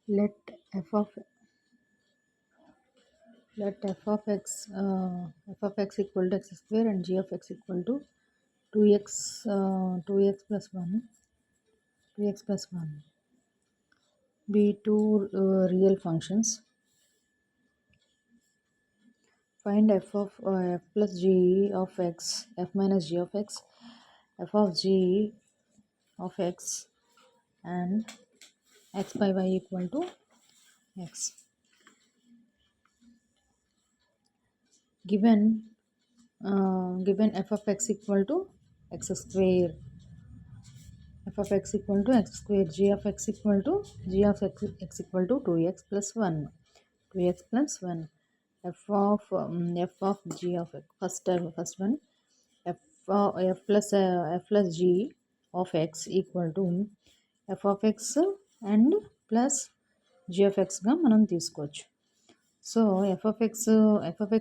let f of f of x equal to x square and g of x equal to 2x plus 1 be two real functions. Find f of f plus g of x, f minus g of x, f of g of x and x by y equal to x. Given f of x equal to x square, f of x equal to x square, g of x equal to x equal to 2x plus 1, 2x plus 1, f of g of x, first one, f plus g of x equal to f of x and plus g of x గా మనం తీసుకోవచ్చు. So f of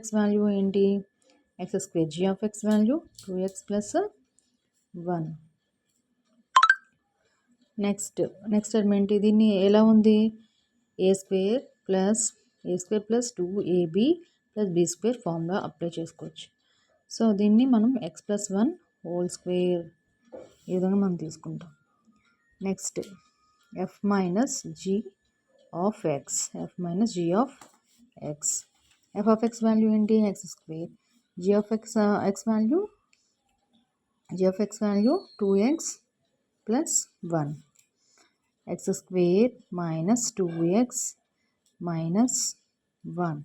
x value ఏంటి, x square, g of x value 2x plus 1. Next term ఏంటి, దీన్ని ఎలా ఉంది, a square plus 2ab plus b square formula apply చేసుకోవచ్చు. So దీన్ని మనం x plus 1 హోల్ స్క్వేర్ ఈ విధంగా మనం తీసుకుంటాం. Next f minus g of x, f of x value ఏంటి, x square, g of x value 2x plus 1, x square minus 2x minus 1.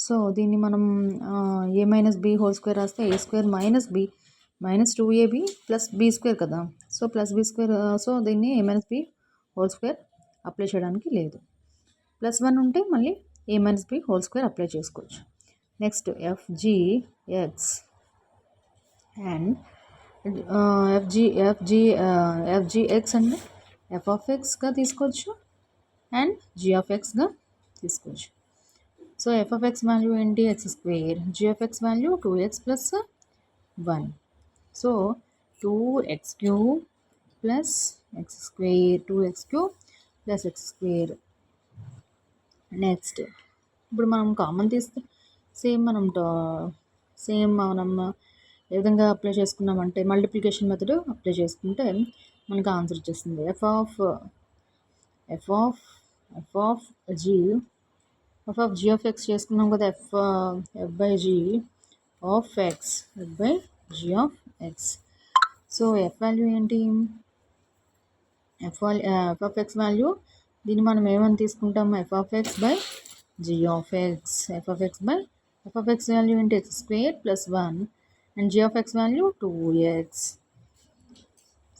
So దీన్ని మనం a minus b whole square రాస్తే a square minus b minus 2ab plus b square కదా, so plus b square, so దీన్ని a minus b whole square apply చేయడానికి లేదు. Plus 1 ఉంటే మళ్ళీ a minus b whole square apply చేసుకోవచ్చు. Next fgx and fgx అంటే f of xగా తీసుకోవచ్చు and g of xగా తీసుకోవచ్చు. So f of x value ఏంటి, x square, g of x value 2x plus 1. So 2x³ plus x square, 2x³ plus x square. Next ఇప్పుడు మనం common తీస్తే same మనం ఏ విధంగా apply చేసుకున్నామంటే multiplication method apply చేసుకుంటే మనకు ఆన్సర్ వచ్చేస్తుంది. f of g of x చేసుకున్నాం కదా, f by g of x. So f value ఏంటి, f of x వాల్యూ, దీన్ని మనం ఏమని తీసుకుంటాం, f of x by g of x, f of x value ఏంటి, x square plus 1 and g of x value 2x.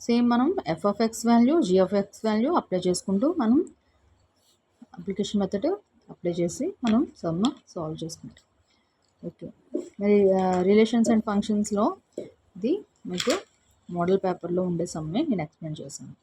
Same మనం f of x value, g of x value apply చేసుకుంటూ మనం application method apply చేసి మనం some solve చేసుకుంటాం. Okay, మరి relations and ఫంక్షన్స్లో ఇది మీకు మోడల్ పేపర్లో ఉండే సమ్మే నేను ఎక్స్ప్లెయిన్ చేశాను.